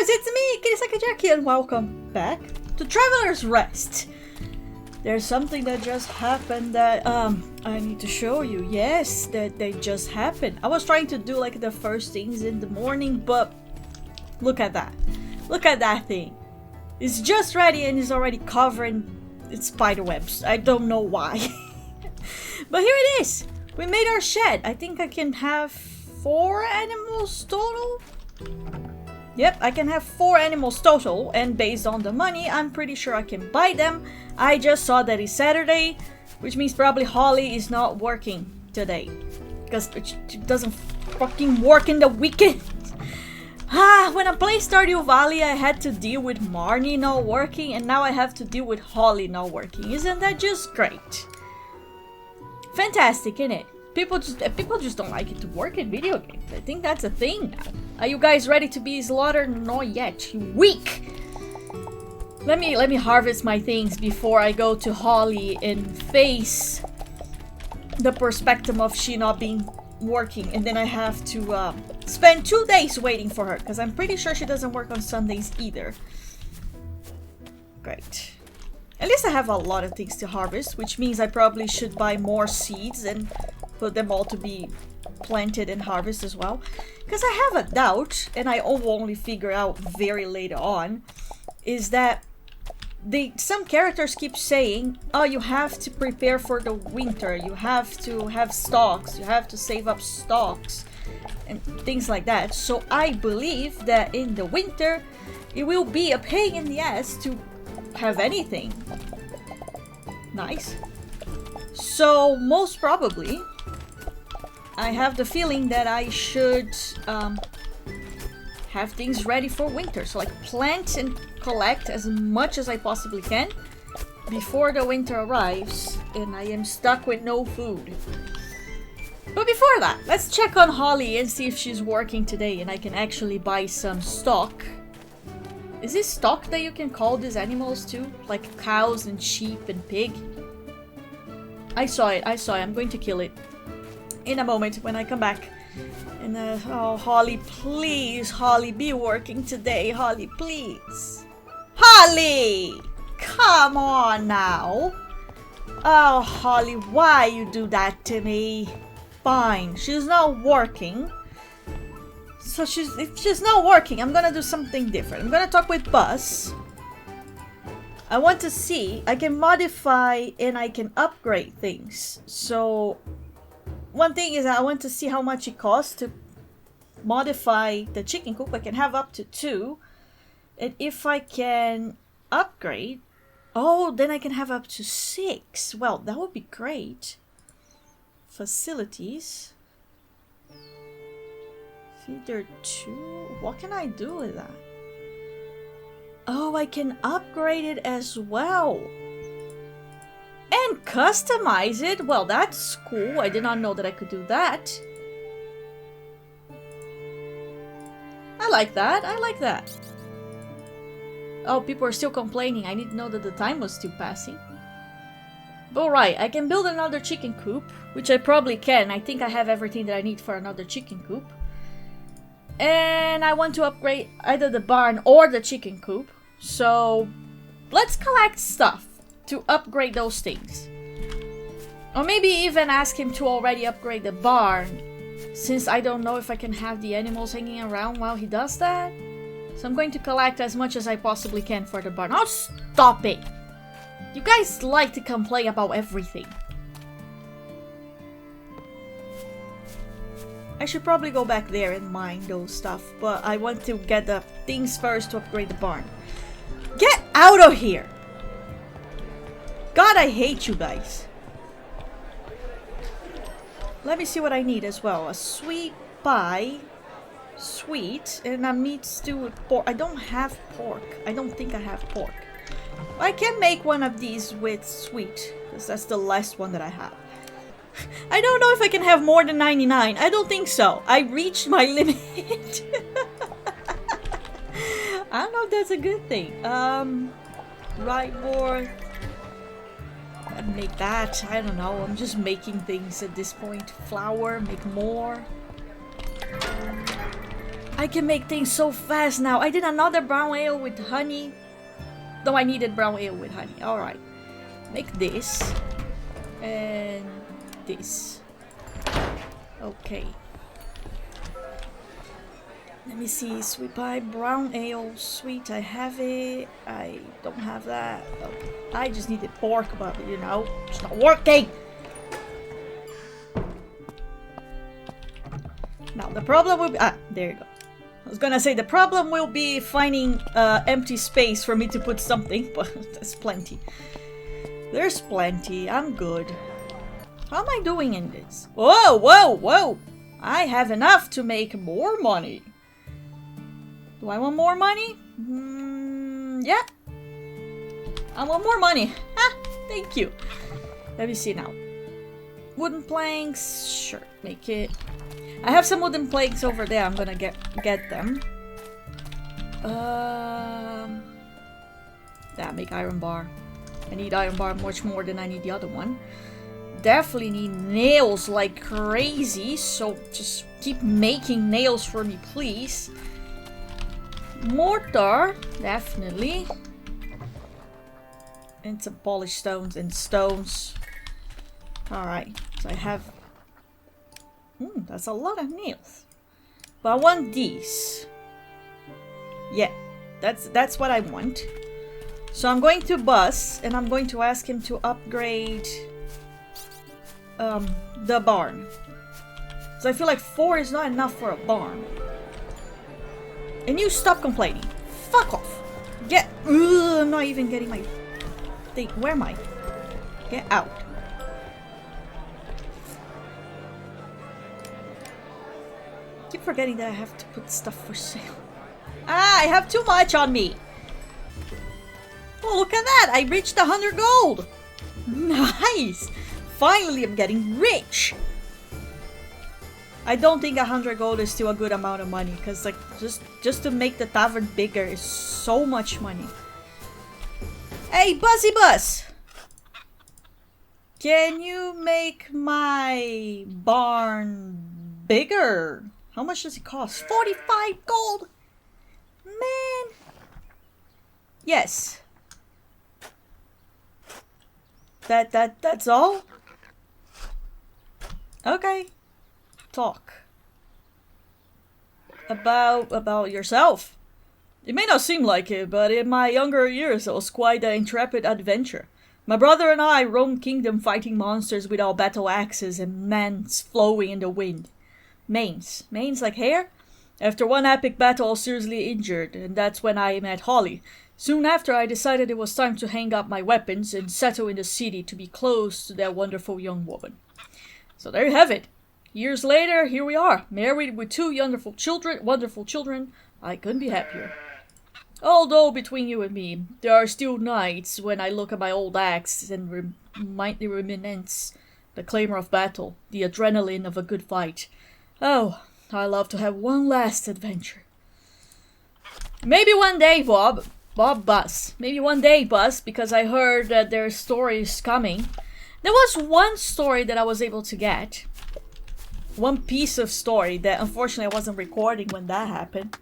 gamers, it's me, Kirisaka Jackie, and welcome back to Traveler's Rest. There's something that just happened that I need to show you. Yes, that just happened. I was trying to do like the first things in the morning, but look at that. Look at that thing. It's just ready and it's already covering its spider webs. I don't know why. But here it is. We made our shed. I think I can have 4 animals total. Yep, I can have 4 animals total, and based on the money, I'm pretty sure I can buy them. I just saw that it's Saturday, which means probably Holly is not working today. Because she doesn't fucking work in the weekend. When I played Stardew Valley, I had to deal with Marnie not working, and now I have to deal with Holly not working. Isn't that just great? Fantastic, isn't it? People just don't like it to work in video games. I think that's a thing now. Are you guys ready to be slaughtered? Not yet. You weak! Let me harvest my things before I go to Holly and face the perspective of she not being working, and then I have to spend 2 days waiting for her, because I'm pretty sure she doesn't work on Sundays either. Great. At least I have a lot of things to harvest, which means I probably should buy more seeds and put them all to be planted and harvest as well. Because I have a doubt, and I will only figure out very later on, is that some characters keep saying, oh, you have to prepare for the winter, you have to have stocks, you have to save up stocks, and things like that. So I believe that in the winter, it will be a pain in the ass to have anything. Nice. So most probably, I have the feeling that I should have things ready for winter. So like plant and collect as much as I possibly can before the winter arrives and I am stuck with no food. But before that, let's check on Holly and see if she's working today and I can actually buy some stock. Is this stock that you can call these animals too? Like cows and sheep and pig? I saw it. I'm going to kill it in a moment when I come back. And oh, Holly, please. Holly, be working today. Holly, please. Holly! Come on now. Oh, Holly, why you do that to me? Fine, she's not working. So if she's not working, I'm gonna do something different. I'm gonna talk with Buzz. I want to see, I can modify and I can upgrade things. So one thing is I want to see how much it costs to modify the chicken coop. I can have up to 2. And if I can upgrade, oh, then I can have up to 6. Well, that would be great. Facilities. Feeder 2. What can I do with that? Oh, I can upgrade it as well. And customize it. Well, that's cool. I did not know that I could do that. I like that. I like that. Oh, people are still complaining. I didn't know that the time was still passing. Alright, I can build another chicken coop, which I probably can. I think I have everything that I need for another chicken coop. And I want to upgrade either the barn or the chicken coop. So let's collect stuff to upgrade those things. Or maybe even ask him to already upgrade the barn, since I don't know if I can have the animals hanging around while he does that. So I'm going to collect as much as I possibly can for the barn. Oh, stop it! You guys like to complain about everything. I should probably go back there and mine those stuff, but I want to get the things first to upgrade the barn. Get out of here! God, I hate you guys. Let me see what I need as well. A sweet pie. Sweet. And a meat stew with pork. I don't have pork. I don't think I have pork. I can make one of these with sweet, because that's the last one that I have. I don't know if I can have more than 99. I don't think so. I reached my limit. I don't know if that's a good thing. Right board. I'd make that. I don't know. I'm just making things at this point. Flour, make more. I can make things so fast now. I did another brown ale with honey. No, I needed brown ale with honey. Alright. Make this. And this. Okay. Let me see. Sweet pie, brown ale, sweet. I have it. I don't have that. Okay. I just needed pork, but you know, it's not working. Now the problem will be... Ah, there you go. I was gonna say the problem will be finding empty space for me to put something, but there's plenty. There's plenty. I'm good. How am I doing in this? Whoa, whoa, whoa! I have enough to make more money. Do I want more money? Yeah. I want more money. Ah, thank you. Let me see now. Wooden planks. Sure, make it. I have some wooden planks over there. I'm gonna get them. Yeah, make iron bar. I need iron bar much more than I need the other one. Definitely need nails like crazy. So just keep making nails for me, please. Mortar, definitely. And some polished stones and stones. Alright, so I have... that's a lot of nails. But I want these. Yeah, that's what I want. So I'm going to Buzz, and I'm going to ask him to upgrade the barn. So I feel like 4 is not enough for a barn. And you stop complaining. Fuck off. Get... I'm not even getting my thing. Where am I? Get out. I keep forgetting that I have to put stuff for sale. Ah, I have too much on me. Oh, look at that. I reached 100 gold. Nice. Finally, I'm getting rich. I don't think 100 gold is still a good amount of money, because like just to make the tavern bigger is so much money. Hey, Buzzy Buzz! Can you make my barn bigger? How much does it cost? 45 gold! Man! Yes. That's all? Okay. Talk. About yourself. It may not seem like it, but in my younger years I was quite an intrepid adventurer. My brother and I roamed kingdom fighting monsters with our battle axes and manes flowing in the wind. Manes like hair? After one epic battle I was seriously injured, and that's when I met Holly. Soon after I decided it was time to hang up my weapons and settle in the city to be close to that wonderful young woman. So there you have it. Years later, here we are, married with 2 wonderful children. I couldn't be happier. Although, between you and me, there are still nights when I look at my old axe and reminisce the clamor of battle, the adrenaline of a good fight. Oh, I love to have one last adventure. Maybe one day, Buzz. Maybe one day, Buzz, because I heard that there's stories coming. There was one story that I was able to get. One piece of story that unfortunately I wasn't recording when that happened.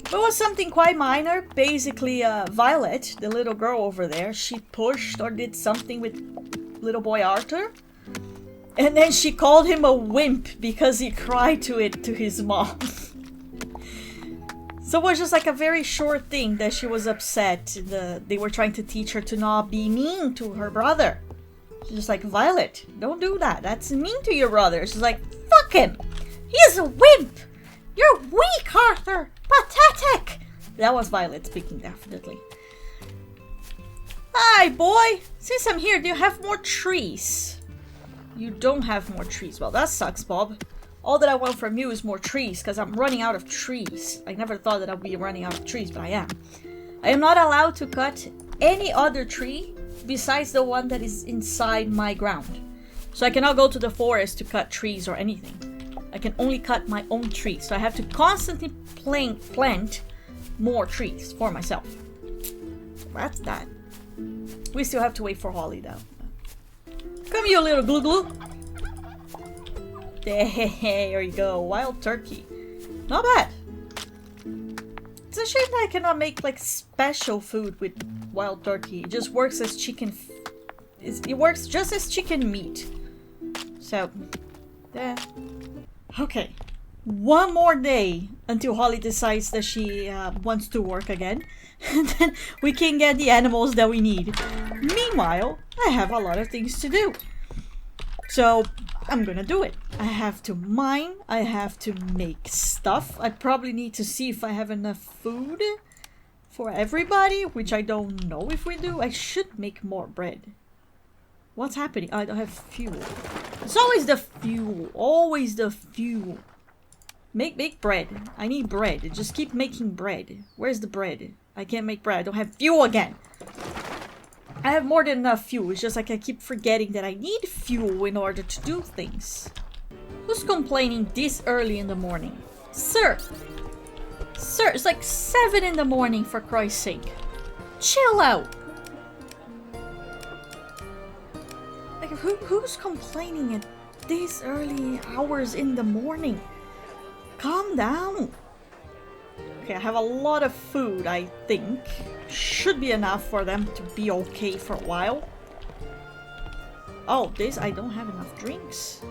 But it was something quite minor. Basically, Violet, the little girl over there, she pushed or did something with little boy Arthur. And then she called him a wimp because he cried to his mom. So it was just like a very short thing that she was upset. They were trying to teach her to not be mean to her brother. She's just like, Violet, don't do that. That's mean to your brother. She's like, fuck him. He is a wimp. You're weak, Arthur. Pathetic. That was Violet speaking, definitely. Hi, boy. Since I'm here, do you have more trees? You don't have more trees. Well, that sucks, Bob. All that I want from you is more trees, because I'm running out of trees. I never thought that I'd be running out of trees, but I am. I am not allowed to cut any other tree besides the one that is inside my ground. So I cannot go to the forest to cut trees or anything. I can only cut my own trees. So I have to constantly plant more trees for myself. That's that. We still have to wait for Holly, though. Come, you little glue. There you go. Wild turkey. Not bad. It's a shame that I cannot make like special food with wild turkey. It just works as chicken. It works just as chicken meat. So, yeah. Okay. One more day until Holly decides that she wants to work again. And then we can get the animals that we need. Meanwhile, I have a lot of things to do. So, I'm gonna do it. I have to mine. I have to make stuff. I probably need to see if I have enough food for everybody, which I don't know if we do. I should make more bread. What's happening? I don't have fuel. It's always the fuel. Always the fuel. Make bread. I need bread. Just keep making bread. Where's the bread? I can't make bread. I don't have fuel again. I have more than enough fuel. It's just like I keep forgetting that I need fuel in order to do things. Who's complaining this early in the morning? Sir! Sir, it's like 7 in the morning, for Christ's sake. Chill out! Like, who's complaining at these early hours in the morning? Calm down. Okay, I have a lot of food, I think. Should be enough for them to be okay for a while. Oh, I don't have enough drinks.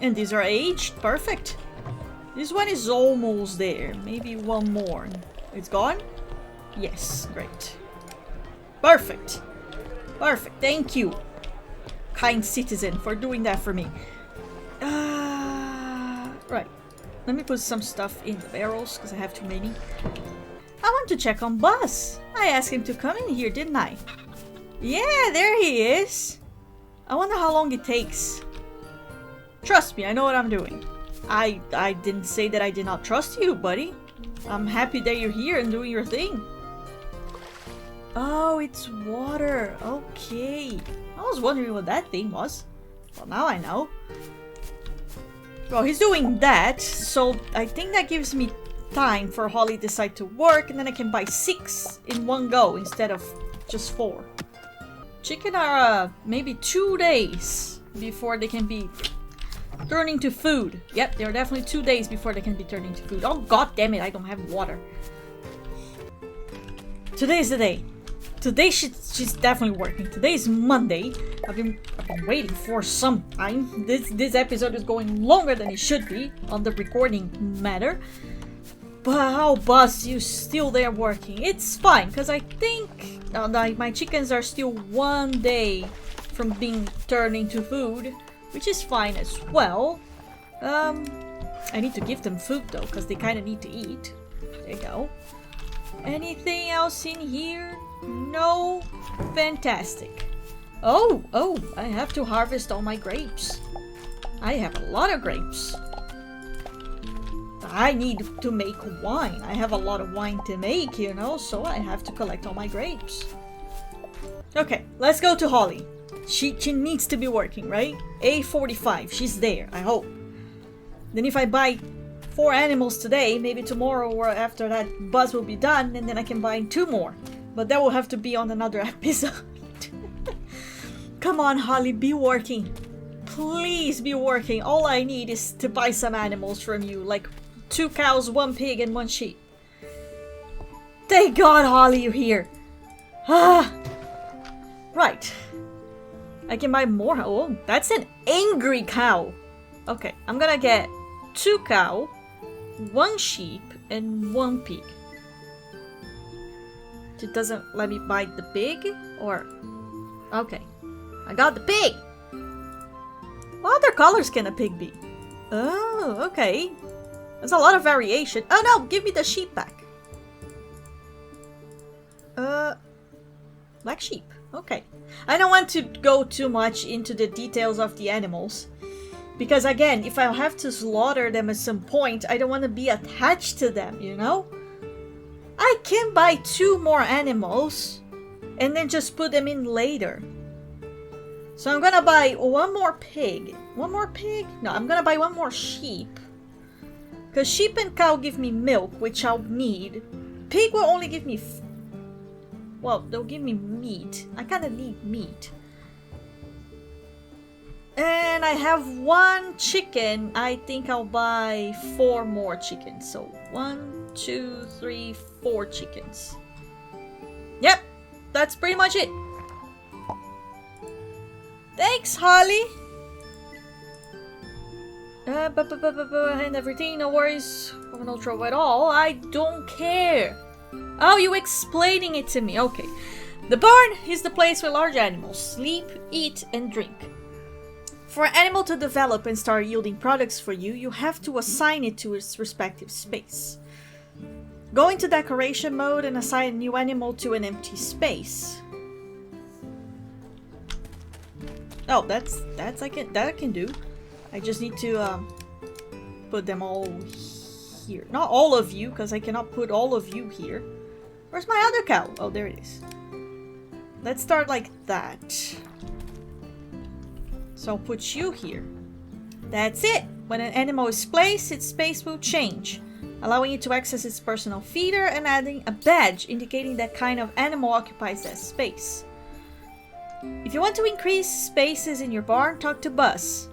And these are aged. Perfect. This one is almost there. Maybe one more. It's gone? Yes, great. Perfect. Perfect. Thank you, kind citizen, for doing that for me. Right. Let me put some stuff in the barrels, because I have too many. I want to check on Buzz. I asked him to come in here, didn't I? Yeah, there he is. I wonder how long it takes. Trust me, I know what I'm doing. I didn't say that I did not trust you, buddy. I'm happy that you're here and doing your thing. Oh, it's water. Okay. I was wondering what that thing was. Well, now I know. Well, he's doing that, so I think that gives me time for Holly to decide to work, and then I can buy 6 in one go instead of just 4. Chicken are maybe 2 days before they can be turned into food. Yep, they're definitely 2 days before they can be turned into food. Oh, god damn it, I don't have water. Today's the day. Today she's definitely working. Today's Monday. I've been waiting for some time. This episode is going longer than it should be on the recording matter. But how, Buzz, you still there working? It's fine, because I think my chickens are still 1 day from being turned into food, which is fine as well. I need to give them food though, because they kind of need to eat. There you go. Anything else in here? No? Fantastic. Oh, I have to harvest all my grapes. I have a lot of grapes. I need to make wine. I have a lot of wine to make, you know, so I have to collect all my grapes. Okay, let's go to Holly. She needs to be working, right? 8:45, she's there, I hope. Then if I buy 4 animals today, maybe tomorrow or after that Buzz will be done, and then I can buy 2 more. But that will have to be on another episode. Come on, Holly, be working. Please be working. All I need is to buy some animals from you, like 2 cows, 1 pig, and 1 sheep. Thank God, Holly, you're here. Right. I can buy more. Oh, that's an angry cow. Okay, I'm gonna get 2 cow, 1 sheep, and 1 pig. It doesn't let me buy the pig, or... Okay. I got the pig! What other colors can a pig be? Oh, okay. There's a lot of variation. Oh no, give me the sheep back. Black sheep. Okay. I don't want to go too much into the details of the animals. Because again, if I have to slaughter them at some point, I don't want to be attached to them, you know? I can buy 2 more animals and then just put them in later. So I'm gonna buy 1 more pig. 1 more pig? No, I'm gonna buy 1 more sheep. Because sheep and cow give me milk, which I'll need. Pig will only give me... Well, they'll give me meat. I kinda need meat. And I have 1 chicken. I think I'll buy 4 more chickens. So 1, 2, 3, 4 chickens. Yep, that's pretty much it. Thanks, Holly. And everything, no worries. No trouble at all. I don't care. Oh, you explaining it to me. Okay. The barn is the place where large animals sleep, eat, and drink. For an animal to develop and start yielding products for you, you have to assign it to its respective space. Go into decoration mode and assign a new animal to an empty space. Oh, that I can do. I just need to put them all here. Not all of you, because I cannot put all of you here. Where's my other cow? Oh, there it is. Let's start like that. So I'll put you here. That's it. When an animal is placed, its space will change, allowing it to access its personal feeder and adding a badge indicating that kind of animal occupies that space. If you want to increase spaces in your barn, talk to Buzz.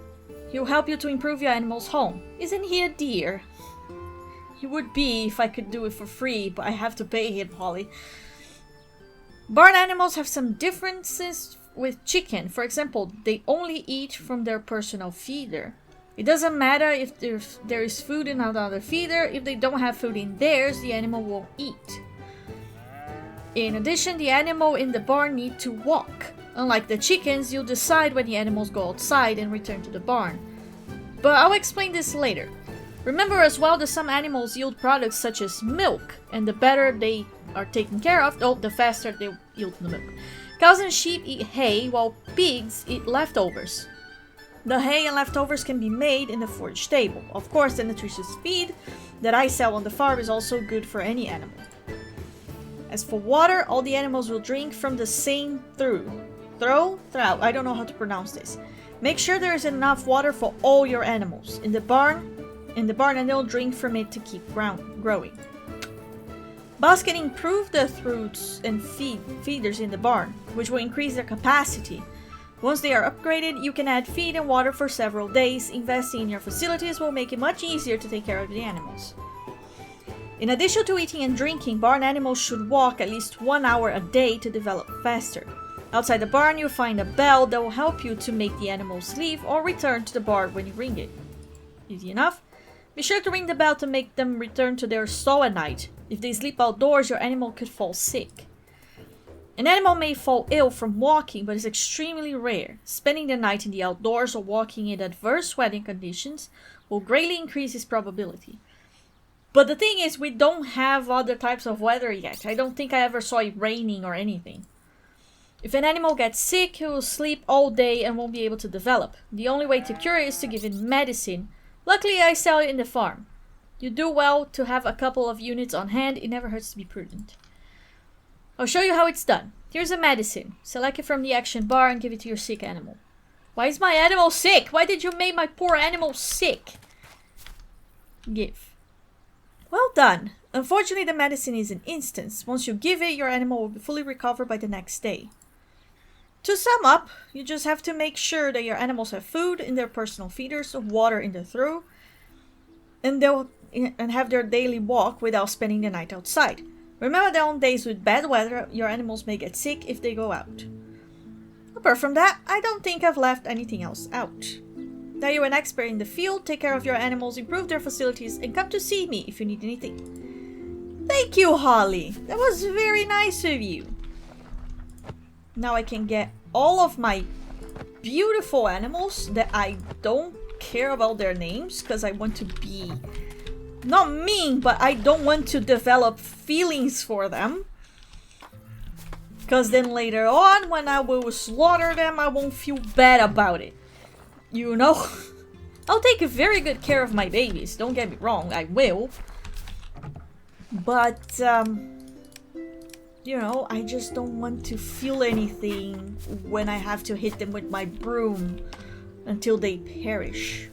He'll help you to improve your animal's home. Isn't he a dear? He would be if I could do it for free, but I have to pay him, Holly. Barn animals have some differences with chicken. For example, they only eat from their personal feeder. It doesn't matter if there is food in another feeder. If they don't have food in theirs, the animal won't eat. In addition, the animal in the barn need to walk. Unlike the chickens, you'll decide when the animals go outside and return to the barn. But I'll explain this later. Remember as well that some animals yield products such as milk, and the better they are taken care of, the faster they yield the milk. Cows and sheep eat hay, while pigs eat leftovers. The hay and leftovers can be made in the forage table. Of course, the nutritious feed that I sell on the farm is also good for any animal. As for water, all the animals will drink from the same throughout. I don't know how to pronounce this. Make sure there is enough water for all your animals in the barn, and they'll drink from it to keep growing. Buzz can improve the throughs and feeders in the barn, which will increase their capacity. Once they are upgraded, you can add feed and water for several days. Investing in your facilities will make it much easier to take care of the animals. In addition to eating and drinking, barn animals should walk at least 1 hour a day to develop faster. Outside the barn, you'll find a bell that will help you to make the animals leave or return to the barn when you ring it. Easy enough. Be sure to ring the bell to make them return to their stall at night. If they sleep outdoors, your animal could fall sick. An animal may fall ill from walking, but it's extremely rare. Spending the night in the outdoors or walking in adverse weather conditions will greatly increase its probability. But the thing is, we don't have other types of weather yet. I don't think I ever saw it raining or anything. If an animal gets sick, it will sleep all day and won't be able to develop. The only way to cure it is to give it medicine. Luckily, I sell it in the farm. You do well to have a couple of units on hand. It never hurts to be prudent. I'll show you how it's done. Here's a medicine. Select it from the action bar and give it to your sick animal. Why is my animal sick? Why did you make my poor animal sick? Give. Well done. Unfortunately, the medicine is an instant. Once you give it, your animal will be fully recovered by the next day. To sum up, you just have to make sure that your animals have food in their personal feeders, water in the through, and have their daily walk without spending the night outside. Remember that on days with bad weather, your animals may get sick if they go out. Apart from that, I don't think I've left anything else out. Now you're an expert in the field, take care of your animals, improve their facilities, and come to see me if you need anything. Thank you, Holly. That was very nice of you. Now I can get all of my beautiful animals that I don't care about their names because I want to be not mean, but I don't want to develop feelings for them. Because then later on, when I will slaughter them, I won't feel bad about it. You know? I'll take very good care of my babies, don't get me wrong, I will. But, you know, I just don't want to feel anything when I have to hit them with my broom until they perish.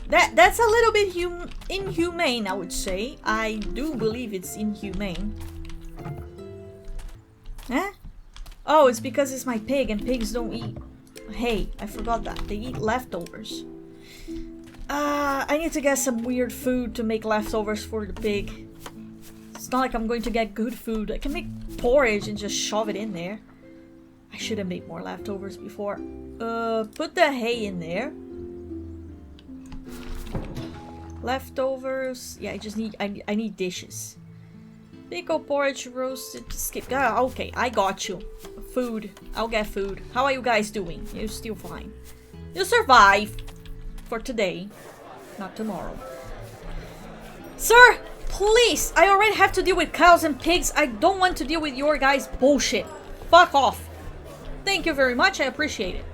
That's a little bit inhumane, I would say. I do believe it's inhumane. Eh? Oh, it's because it's my pig and pigs don't eat hay. I forgot that. They eat leftovers. I need to get some weird food to make leftovers for the pig. It's It's not like I'm going to get good food. I can make porridge and just shove it in there. I should have made more leftovers before. Put the hay in there. Leftovers. Yeah, I need dishes. Pickle, porridge, roasted, skip. Ah, okay, I got you. Food. I'll get food. How are you guys doing? You're still fine. You'll survive. For today. Not tomorrow. Sir, please. I already have to deal with cows and pigs. I don't want to deal with your guys' bullshit. Fuck off. Thank you very much. I appreciate it.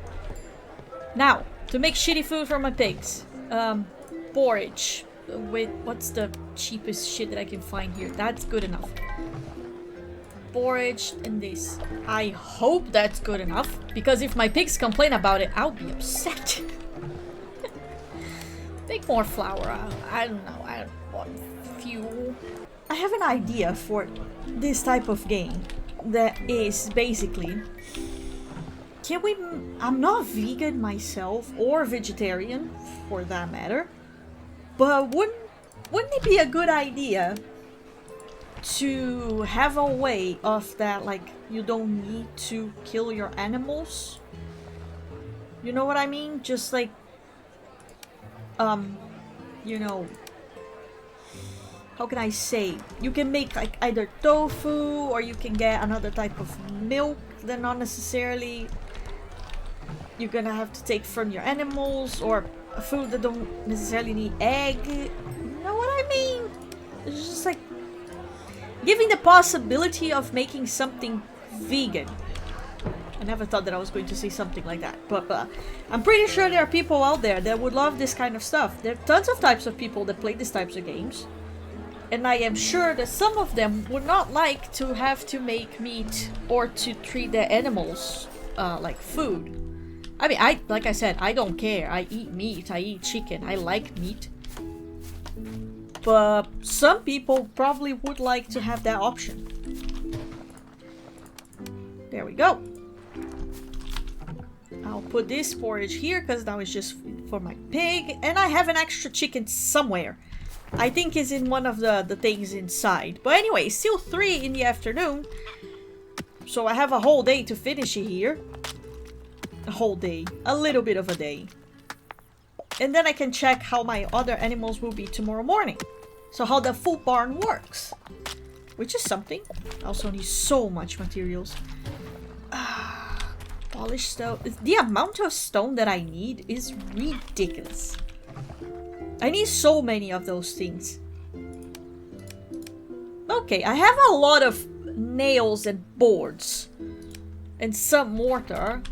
Now, to make shitty food for my pigs. Porridge. With what's the cheapest shit that I can find here? That's good enough. Porridge and this. I hope that's good enough. Because if my pigs complain about it, I'll be upset. Make more flour. I don't know. I don't want fuel. I have an idea for this type of game that is basically... Can we... I'm not vegan myself or vegetarian for that matter. But wouldn't it be a good idea to have a way of that, like, you don't need to kill your animals? You know what I mean? Just like... you know, how can I say? You can make like either tofu or you can get another type of milk that not necessarily you're gonna have to take from your animals, or a food that don't necessarily need egg. You know what I mean? It's just like giving the possibility of making something vegan. I never thought that I was going to say something like that, but I'm pretty sure there are people out there that would love this kind of stuff. There are tons of types of people that play these types of games, and I am sure that some of them would not like to have to make meat or to treat their animals like food. I mean, like I said, I don't care. I eat meat, I eat chicken, I like meat. But some people probably would like to have that option. There we go. I'll put this porridge here because now it's just for my pig. And I have an extra chicken somewhere. I think it's in one of the things inside. But anyway, it's still 3 in the afternoon. So I have a whole day to finish it here. A whole day. A little bit of a day. And then I can check how my other animals will be tomorrow morning. So how the full barn works. Which is something. I also need so much materials. Polished stone. The amount of stone that I need is ridiculous. I need so many of those things. Okay, I have a lot of nails and boards. And some mortar.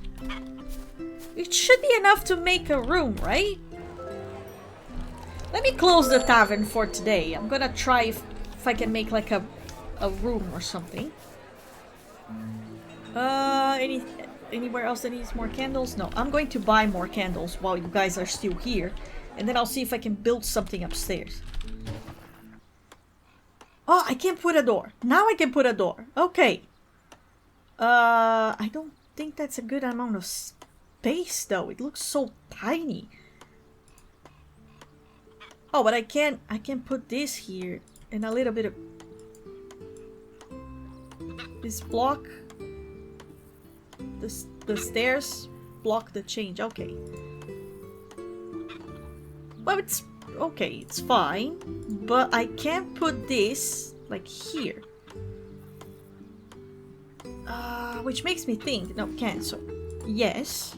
It should be enough to make a room, right? Let me close the tavern for today. I'm gonna try if I can make like a room or something. Anywhere else that needs more candles? No, I'm going to buy more candles while you guys are still here. And then I'll see if I can build something upstairs. Oh, I can't put a door. Now I can put a door. Okay. I don't think that's a good amount of space though. It looks so tiny. Oh, but I can put this here. And a little bit of... This block... The stairs block the change. Okay. Well, it's okay. It's fine. But I can't put this like here. Which makes me think. No, cancel. Yes.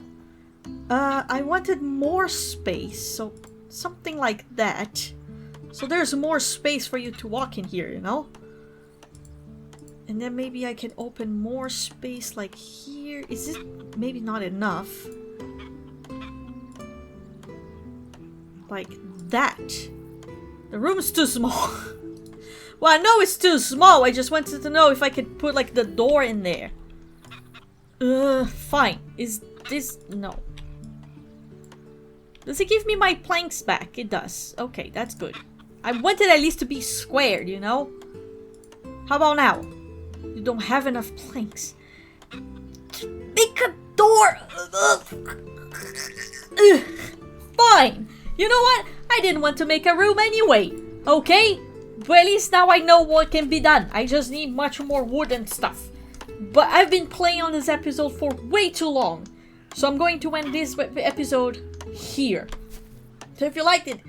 I wanted more space. So something like that. So there's more space for you to walk in here, you know? And then maybe I can open more space like here. Is it maybe not enough? Like that. The room's too small. Well, I know it's too small. I just wanted to know if I could put like the door in there. Fine. Is this... No. Does it give me my planks back? It does. Okay, that's good. I wanted at least to be squared, you know? How about now? You don't have enough planks. Make a door! Fine. You know what? I didn't want to make a room anyway. Okay? But at least now I know what can be done. I just need much more wood and stuff. But I've been playing on this episode for way too long. So I'm going to end this episode here. So if you liked it,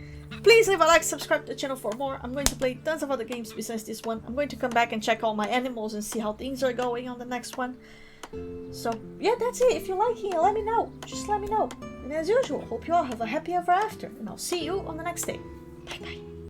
please leave a like, subscribe to the channel for more. I'm going to play tons of other games besides this one. I'm going to come back and check all my animals and see how things are going on the next one. So yeah, that's it. If you like it, let me know. Just let me know. And as usual, hope you all have a happy ever after. And I'll see you on the next day. Bye bye.